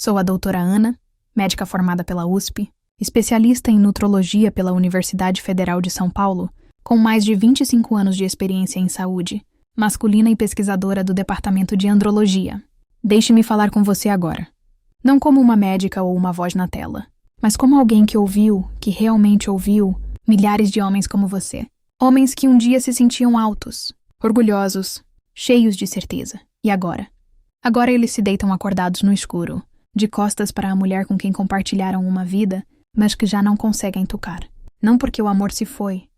Sou a doutora Ana, médica formada pela USP, especialista em nutrologia pela Universidade Federal de São Paulo, com mais de 25 anos de experiência em saúde, masculina e pesquisadora do Departamento de Andrologia. Deixe-me falar com você agora. Não como uma médica ou uma voz na tela, mas como alguém que ouviu, que realmente ouviu, milhares de homens como você. Homens que um dia se sentiam altos, orgulhosos, cheios de certeza. E agora? Agora eles se deitam acordados no escuro, de costas para a mulher com quem compartilharam uma vida, mas que já não conseguem tocar. Não porque o amor se foi,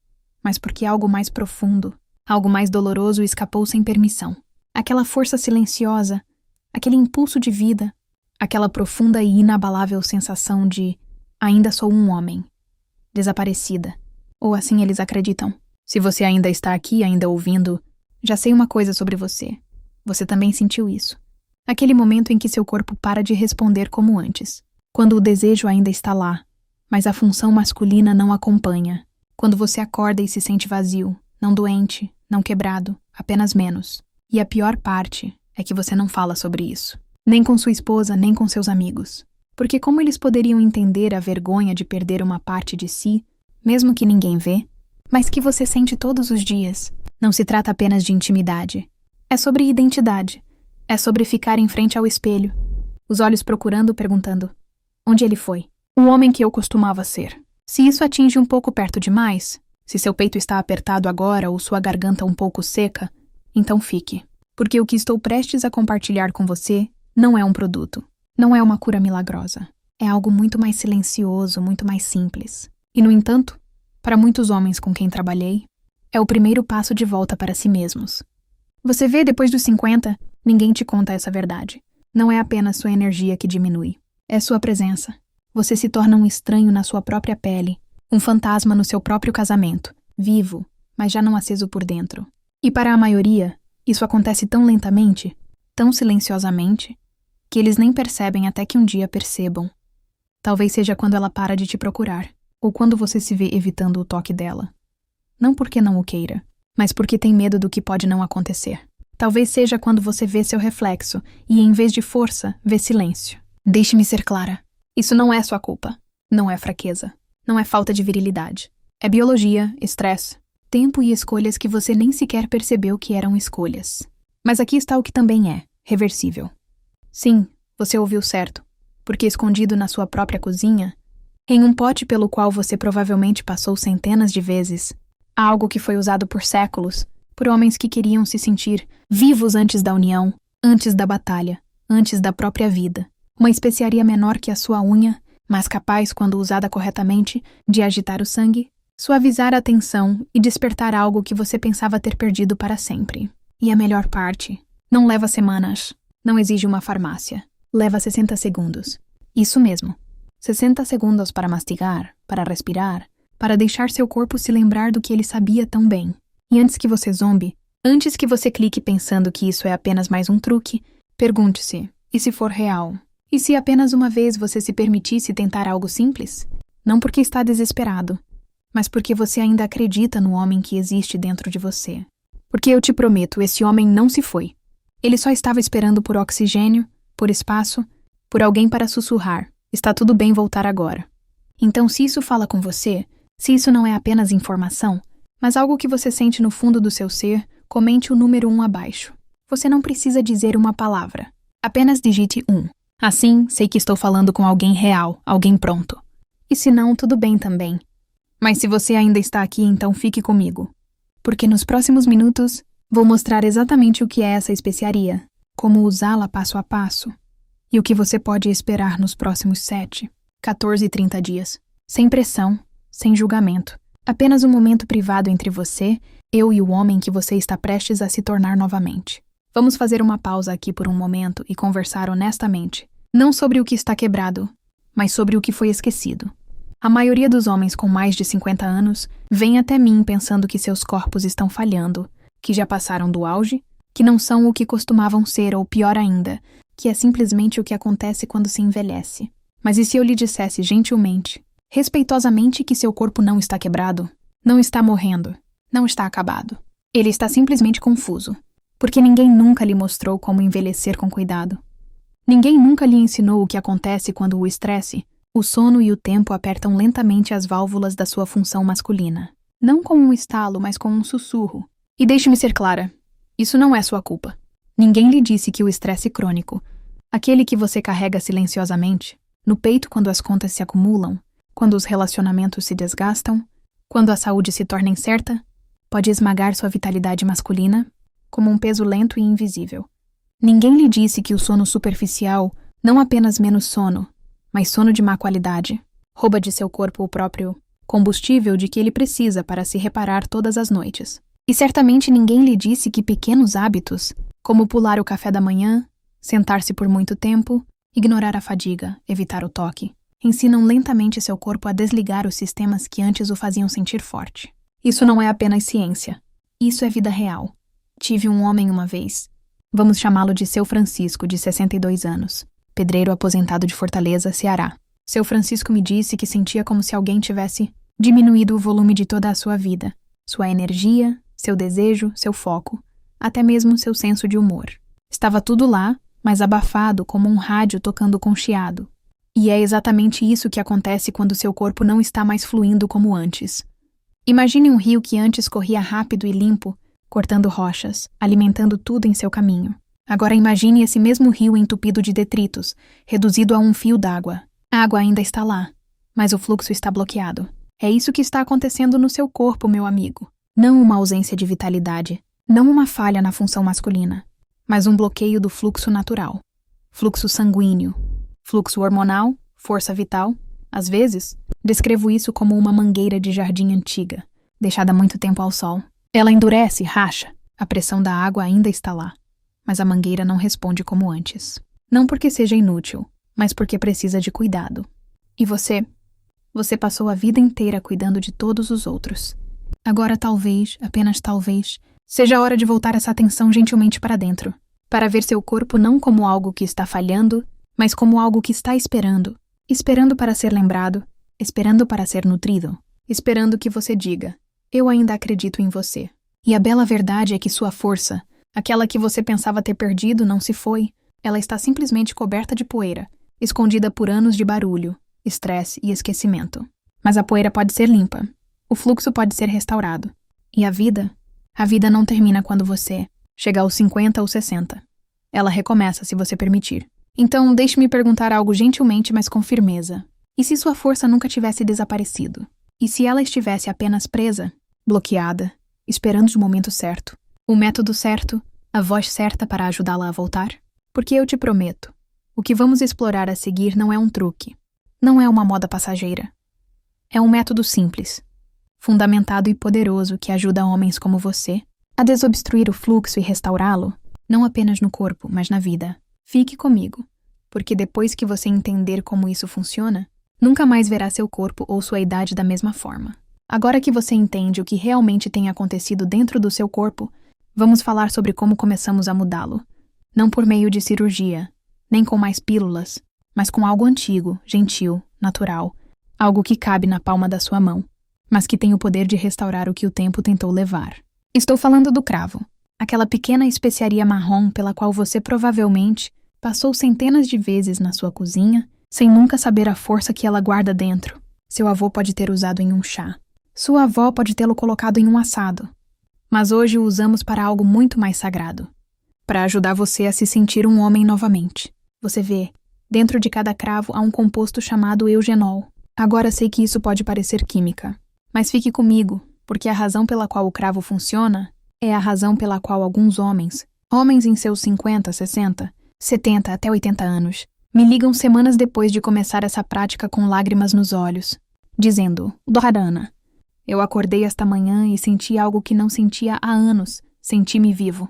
mas porque algo mais profundo, algo mais doloroso escapou sem permissão. Aquela força silenciosa, aquele impulso de vida, aquela profunda e inabalável sensação de ainda sou um homem, desaparecida. Ou assim eles acreditam. Se você ainda está aqui, ainda ouvindo, já sei uma coisa sobre você. Você também sentiu isso. Aquele momento em que seu corpo para de responder como antes. Quando o desejo ainda está lá, mas a função masculina não acompanha. Quando você acorda e se sente vazio, não doente, não quebrado, apenas menos. E a pior parte é que você não fala sobre isso. Nem com sua esposa, nem com seus amigos. Porque como eles poderiam entender a vergonha de perder uma parte de si, mesmo que ninguém vê, mas que você sente todos os dias? Não se trata apenas de intimidade. É sobre identidade. É sobre ficar em frente ao espelho, os olhos procurando, perguntando: onde ele foi? O homem que eu costumava ser. Se isso atinge um pouco perto demais, se seu peito está apertado agora ou sua garganta um pouco seca, então fique. Porque o que estou prestes a compartilhar com você não é um produto. Não é uma cura milagrosa. É algo muito mais silencioso, muito mais simples. E, no entanto, para muitos homens com quem trabalhei, é o primeiro passo de volta para si mesmos. Você vê, depois dos 50, ninguém te conta essa verdade. Não é apenas sua energia que diminui. É sua presença. Você se torna um estranho na sua própria pele, um fantasma no seu próprio casamento, vivo, mas já não aceso por dentro. E para a maioria, isso acontece tão lentamente, tão silenciosamente, que eles nem percebem até que um dia percebam. Talvez seja quando ela para de te procurar, ou quando você se vê evitando o toque dela. Não porque não o queira, mas porque tem medo do que pode não acontecer. Talvez seja quando você vê seu reflexo e, em vez de força, vê silêncio. Deixe-me ser clara. Isso não é sua culpa. Não é fraqueza. Não é falta de virilidade. É biologia, estresse, tempo e escolhas que você nem sequer percebeu que eram escolhas. Mas aqui está o que também é reversível. Sim, você ouviu certo, porque escondido na sua própria cozinha, em um pote pelo qual você provavelmente passou centenas de vezes, há algo que foi usado por séculos, por homens que queriam se sentir vivos antes da união, antes da batalha, antes da própria vida. Uma especiaria menor que a sua unha, mas capaz, quando usada corretamente, de agitar o sangue, suavizar a tensão e despertar algo que você pensava ter perdido para sempre. E a melhor parte, não leva semanas, não exige uma farmácia, leva 60 segundos. Isso mesmo, 60 segundos para mastigar, para respirar, para deixar seu corpo se lembrar do que ele sabia tão bem. E antes que você zombe, antes que você clique pensando que isso é apenas mais um truque, pergunte-se, e se for real? E se apenas uma vez você se permitisse tentar algo simples? Não porque está desesperado, mas porque você ainda acredita no homem que existe dentro de você. Porque eu te prometo, esse homem não se foi. Ele só estava esperando por oxigênio, por espaço, por alguém para sussurrar. Está tudo bem voltar agora. Então, se isso fala com você, se isso não é apenas informação, mas algo que você sente no fundo do seu ser, comente o número 1 abaixo. Você não precisa dizer uma palavra. Apenas digite 1. Assim, sei que estou falando com alguém real, alguém pronto. E se não, tudo bem também. Mas se você ainda está aqui, então fique comigo. Porque nos próximos minutos, vou mostrar exatamente o que é essa especiaria, como usá-la passo a passo, e o que você pode esperar nos próximos 7, 14 e 30 dias. Sem pressão, sem julgamento. Apenas um momento privado entre você, eu e o homem que você está prestes a se tornar novamente. Vamos fazer uma pausa aqui por um momento e conversar honestamente, não sobre o que está quebrado, mas sobre o que foi esquecido. A maioria dos homens com mais de 50 anos vem até mim pensando que seus corpos estão falhando, que já passaram do auge, que não são o que costumavam ser ou, pior ainda, que é simplesmente o que acontece quando se envelhece. Mas e se eu lhe dissesse gentilmente, respeitosamente, que seu corpo não está quebrado, não está morrendo, não está acabado? Ele está simplesmente confuso, porque ninguém nunca lhe mostrou como envelhecer com cuidado. Ninguém nunca lhe ensinou o que acontece quando o estresse, o sono e o tempo apertam lentamente as válvulas da sua função masculina. Não com um estalo, mas com um sussurro. E deixe-me ser clara, isso não é sua culpa. Ninguém lhe disse que o estresse crônico, aquele que você carrega silenciosamente, no peito quando as contas se acumulam, quando os relacionamentos se desgastam, quando a saúde se torna incerta, pode esmagar sua vitalidade masculina como um peso lento e invisível. Ninguém lhe disse que o sono superficial, não apenas menos sono, mas sono de má qualidade, rouba de seu corpo o próprio combustível de que ele precisa para se reparar todas as noites. E certamente ninguém lhe disse que pequenos hábitos, como pular o café da manhã, sentar-se por muito tempo, ignorar a fadiga, evitar o toque, ensinam lentamente seu corpo a desligar os sistemas que antes o faziam sentir forte. Isso não é apenas ciência. Isso é vida real. Tive um homem uma vez. Vamos chamá-lo de Seu Francisco, de 62 anos. Pedreiro aposentado de Fortaleza, Ceará. Seu Francisco me disse que sentia como se alguém tivesse diminuído o volume de toda a sua vida. Sua energia, seu desejo, seu foco, até mesmo seu senso de humor. Estava tudo lá, mas abafado como um rádio tocando com chiado. E é exatamente isso que acontece quando seu corpo não está mais fluindo como antes. Imagine um rio que antes corria rápido e limpo, cortando rochas, alimentando tudo em seu caminho. Agora imagine esse mesmo rio entupido de detritos, reduzido a um fio d'água. A água ainda está lá, mas o fluxo está bloqueado. É isso que está acontecendo no seu corpo, meu amigo. Não uma ausência de vitalidade, não uma falha na função masculina, mas um bloqueio do fluxo natural. Fluxo sanguíneo, fluxo hormonal, força vital. Às vezes, descrevo isso como uma mangueira de jardim antiga, deixada há muito tempo ao sol. Ela endurece, racha. A pressão da água ainda está lá, mas a mangueira não responde como antes. Não porque seja inútil, mas porque precisa de cuidado. E você? Você passou a vida inteira cuidando de todos os outros. Agora talvez, apenas talvez, seja a hora de voltar essa atenção gentilmente para dentro, para ver seu corpo não como algo que está falhando, mas como algo que está esperando. Esperando para ser lembrado, esperando para ser nutrido, esperando que você diga: eu ainda acredito em você. E a bela verdade é que sua força, aquela que você pensava ter perdido, não se foi. Ela está simplesmente coberta de poeira, escondida por anos de barulho, estresse e esquecimento. Mas a poeira pode ser limpa. O fluxo pode ser restaurado. E a vida não termina quando você chega aos 50 ou 60. Ela recomeça se você permitir. Então, deixe-me perguntar algo gentilmente, mas com firmeza. E se sua força nunca tivesse desaparecido? E se ela estivesse apenas presa, bloqueada, esperando o momento certo, o método certo, a voz certa para ajudá-la a voltar? Porque eu te prometo, o que vamos explorar a seguir não é um truque, não é uma moda passageira. É um método simples, fundamentado e poderoso que ajuda homens como você a desobstruir o fluxo e restaurá-lo, não apenas no corpo, mas na vida. Fique comigo, porque depois que você entender como isso funciona, nunca mais verá seu corpo ou sua idade da mesma forma. Agora que você entende o que realmente tem acontecido dentro do seu corpo, vamos falar sobre como começamos a mudá-lo. Não por meio de cirurgia, nem com mais pílulas, mas com algo antigo, gentil, natural, algo que cabe na palma da sua mão, mas que tem o poder de restaurar o que o tempo tentou levar. Estou falando do cravo, aquela pequena especiaria marrom pela qual você provavelmente passou centenas de vezes na sua cozinha, sem nunca saber a força que ela guarda dentro. Seu avô pode ter usado em um chá. Sua avó pode tê-lo colocado em um assado. Mas hoje o usamos para algo muito mais sagrado. Para ajudar você a se sentir um homem novamente. Você vê, dentro de cada cravo há um composto chamado eugenol. Agora sei que isso pode parecer química. Mas fique comigo, porque a razão pela qual o cravo funciona é a razão pela qual alguns homens em seus 50, 60, 70 até 80 anos, me ligam semanas depois de começar essa prática com lágrimas nos olhos, dizendo: Dharana, eu acordei esta manhã e senti algo que não sentia há anos, senti-me vivo.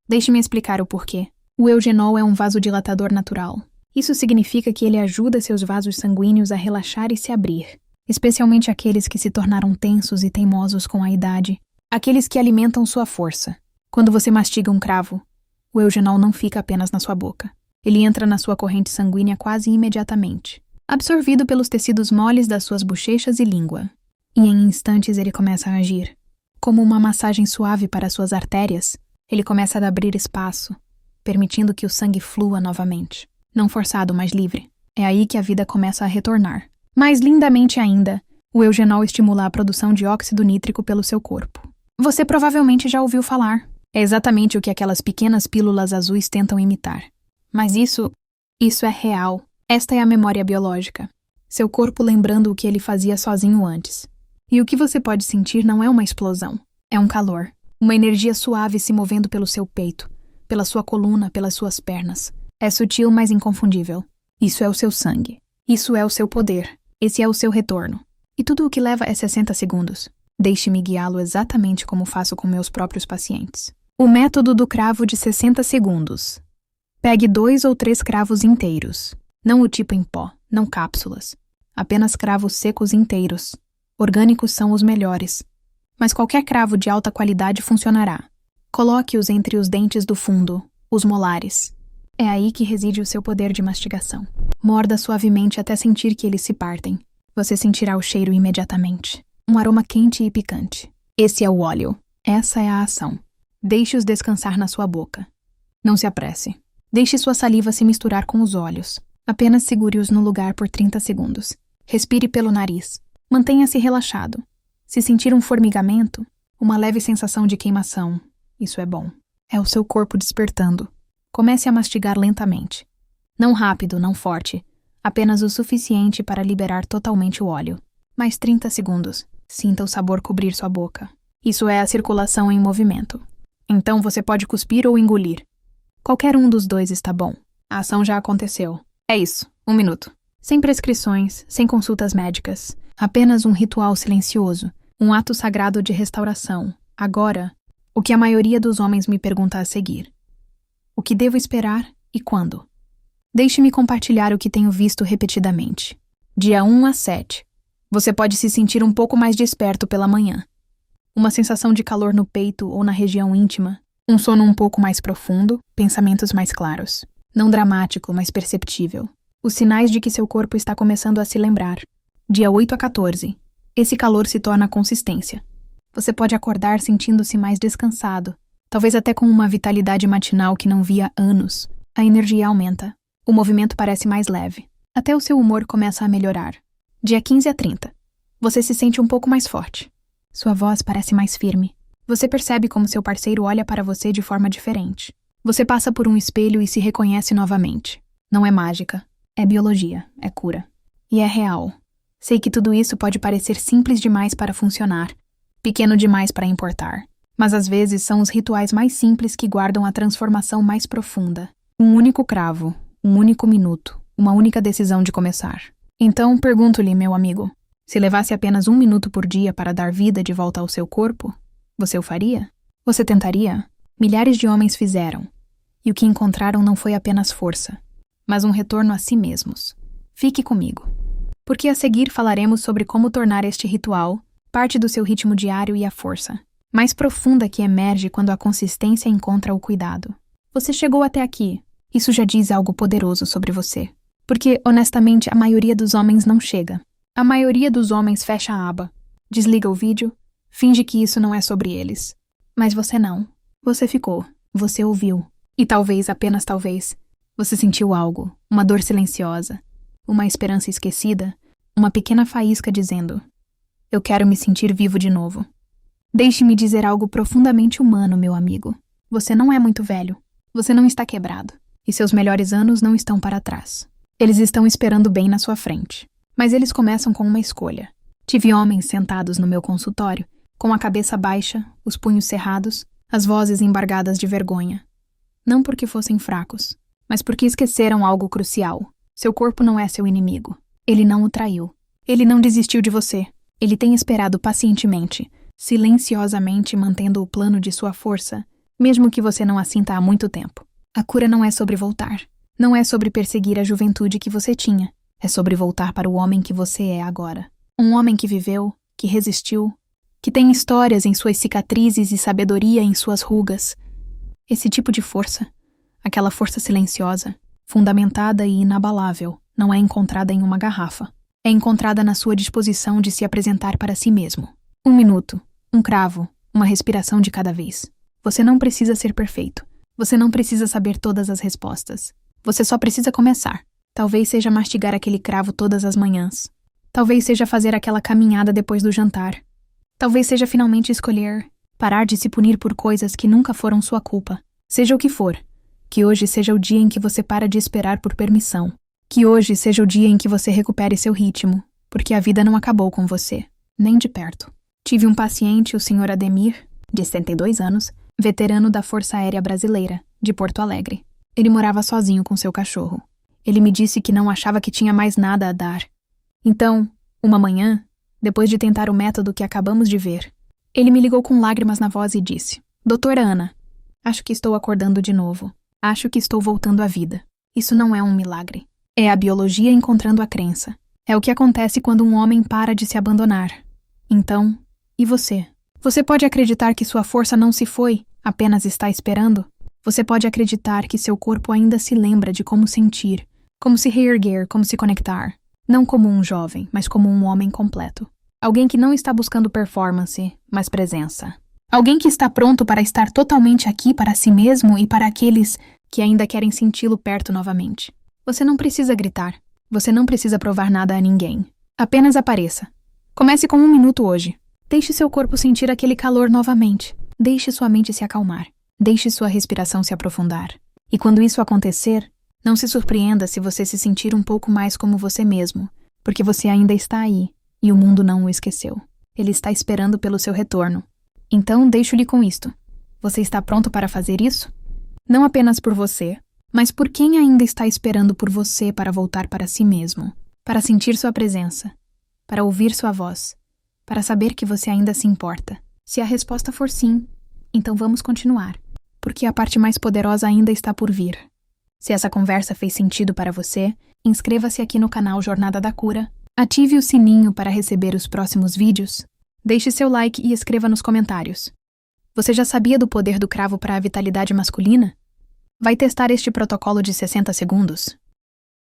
Deixe-me explicar o porquê. O eugenol é um vasodilatador natural. Isso significa que ele ajuda seus vasos sanguíneos a relaxar e se abrir, especialmente aqueles que se tornaram tensos e teimosos com a idade, aqueles que alimentam sua força. Quando você mastiga um cravo, o eugenol não fica apenas na sua boca. Ele entra na sua corrente sanguínea quase imediatamente, absorvido pelos tecidos moles das suas bochechas e língua. E em instantes ele começa a agir. Como uma massagem suave para suas artérias, ele começa a abrir espaço, permitindo que o sangue flua novamente. Não forçado, mas livre. É aí que a vida começa a retornar. Mais lindamente ainda, o eugenol estimula a produção de óxido nítrico pelo seu corpo. Você provavelmente já ouviu falar. É exatamente o que aquelas pequenas pílulas azuis tentam imitar. Mas isso é real. Esta é a memória biológica. Seu corpo lembrando o que ele fazia sozinho antes. E o que você pode sentir não é uma explosão. É um calor. Uma energia suave se movendo pelo seu peito, pela sua coluna, pelas suas pernas. É sutil, mas inconfundível. Isso é o seu sangue. Isso é o seu poder. Esse é o seu retorno. E tudo o que leva é 60 segundos. Deixe-me guiá-lo exatamente como faço com meus próprios pacientes. O método do cravo de 60 segundos. Pegue 2 ou 3 cravos inteiros. Não o tipo em pó, não cápsulas. Apenas cravos secos inteiros. Orgânicos são os melhores. Mas qualquer cravo de alta qualidade funcionará. Coloque-os entre os dentes do fundo, os molares. É aí que reside o seu poder de mastigação. Morda suavemente até sentir que eles se partem. Você sentirá o cheiro imediatamente. Um aroma quente e picante. Esse é o óleo. Essa é a ação. Deixe-os descansar na sua boca. Não se apresse. Deixe sua saliva se misturar com os olhos. Apenas segure-os no lugar por 30 segundos. Respire pelo nariz. Mantenha-se relaxado. Se sentir um formigamento, uma leve sensação de queimação, isso é bom. É o seu corpo despertando. Comece a mastigar lentamente. Não rápido, não forte. Apenas o suficiente para liberar totalmente o óleo. Mais 30 segundos. Sinta o sabor cobrir sua boca. Isso é a circulação em movimento. Então você pode cuspir ou engolir. Qualquer um dos dois está bom. A ação já aconteceu. É isso. 1 minuto. Sem prescrições, sem consultas médicas. Apenas um ritual silencioso. Um ato sagrado de restauração. Agora, o que a maioria dos homens me pergunta a seguir. O que devo esperar e quando? Deixe-me compartilhar o que tenho visto repetidamente. Dia 1 a 7. Você pode se sentir um pouco mais desperto pela manhã. Uma sensação de calor no peito ou na região íntima. Um sono um pouco mais profundo, pensamentos mais claros. Não dramático, mas perceptível. Os sinais de que seu corpo está começando a se lembrar. Dia 8 a 14. Esse calor se torna consistência. Você pode acordar sentindo-se mais descansado, talvez até com uma vitalidade matinal que não via há anos. A energia aumenta. O movimento parece mais leve. Até o seu humor começa a melhorar. Dia 15 a 30. Você se sente um pouco mais forte. Sua voz parece mais firme. Você percebe como seu parceiro olha para você de forma diferente. Você passa por um espelho e se reconhece novamente. Não é mágica. É biologia. É cura. E é real. Sei que tudo isso pode parecer simples demais para funcionar, pequeno demais para importar. Mas às vezes são os rituais mais simples que guardam a transformação mais profunda. Um único cravo, um único minuto, uma única decisão de começar. Então, pergunto-lhe, meu amigo, se levasse apenas 1 minuto por dia para dar vida de volta ao seu corpo, você o faria? Você tentaria? Milhares de homens fizeram. E o que encontraram não foi apenas força, mas um retorno a si mesmos. Fique comigo. Porque a seguir falaremos sobre como tornar este ritual parte do seu ritmo diário e a força mais profunda que emerge quando a consistência encontra o cuidado. Você chegou até aqui. Isso já diz algo poderoso sobre você. Porque, honestamente, a maioria dos homens não chega. A maioria dos homens fecha a aba, desliga o vídeo, finge que isso não é sobre eles. Mas você não. Você ficou. Você ouviu. E talvez, apenas talvez, você sentiu algo, uma dor silenciosa, uma esperança esquecida, uma pequena faísca dizendo: eu quero me sentir vivo de novo. Deixe-me dizer algo profundamente humano, meu amigo. Você não é muito velho. Você não está quebrado. E seus melhores anos não estão para trás. Eles estão esperando bem na sua frente. Mas eles começam com uma escolha. Tive homens sentados no meu consultório, com a cabeça baixa, os punhos cerrados, as vozes embargadas de vergonha. Não porque fossem fracos, mas porque esqueceram algo crucial. Seu corpo não é seu inimigo. Ele não o traiu. Ele não desistiu de você. Ele tem esperado pacientemente, silenciosamente mantendo o plano de sua força, mesmo que você não a sinta há muito tempo. A cura não é sobre voltar. Não é sobre perseguir a juventude que você tinha. É sobre voltar para o homem que você é agora. Um homem que viveu, que resistiu, que tem histórias em suas cicatrizes e sabedoria em suas rugas. Esse tipo de força, aquela força silenciosa, fundamentada e inabalável, não é encontrada em uma garrafa. É encontrada na sua disposição de se apresentar para si mesmo. 1 minuto, um cravo, uma respiração de cada vez. Você não precisa ser perfeito. Você não precisa saber todas as respostas. Você só precisa começar. Talvez seja mastigar aquele cravo todas as manhãs. Talvez seja fazer aquela caminhada depois do jantar. Talvez seja finalmente escolher parar de se punir por coisas que nunca foram sua culpa. Seja o que for, que hoje seja o dia em que você para de esperar por permissão. Que hoje seja o dia em que você recupere seu ritmo, porque a vida não acabou com você, nem de perto. Tive um paciente, o Sr. Ademir, de 72 anos, veterano da Força Aérea Brasileira, de Porto Alegre. Ele morava sozinho com seu cachorro. Ele me disse que não achava que tinha mais nada a dar. Então, uma manhã, depois de tentar o método que acabamos de ver, ele me ligou com lágrimas na voz e disse: Doutora Ana, acho que estou acordando de novo. Acho que estou voltando à vida. Isso não é um milagre. É a biologia encontrando a crença. É o que acontece quando um homem para de se abandonar. Então, e você? Você pode acreditar que sua força não se foi, apenas está esperando? Você pode acreditar que seu corpo ainda se lembra de como sentir, como se reerguer, como se conectar. Não como um jovem, mas como um homem completo. Alguém que não está buscando performance, mas presença. Alguém que está pronto para estar totalmente aqui para si mesmo e para aqueles que ainda querem senti-lo perto novamente. Você não precisa gritar. Você não precisa provar nada a ninguém. Apenas apareça. Comece com 1 minuto hoje. Deixe seu corpo sentir aquele calor novamente. Deixe sua mente se acalmar. Deixe sua respiração se aprofundar. E quando isso acontecer, não se surpreenda se você se sentir um pouco mais como você mesmo, porque você ainda está aí e o mundo não o esqueceu. Ele está esperando pelo seu retorno. Então, deixo-lhe com isto. Você está pronto para fazer isso? Não apenas por você, mas por quem ainda está esperando por você para voltar para si mesmo, para sentir sua presença, para ouvir sua voz, para saber que você ainda se importa. Se a resposta for sim, então vamos continuar, porque a parte mais poderosa ainda está por vir. Se essa conversa fez sentido para você, inscreva-se aqui no canal Jornada da Cura, ative o sininho para receber os próximos vídeos, deixe seu like e escreva nos comentários. Você já sabia do poder do cravo para a vitalidade masculina? Vai testar este protocolo de 60 segundos?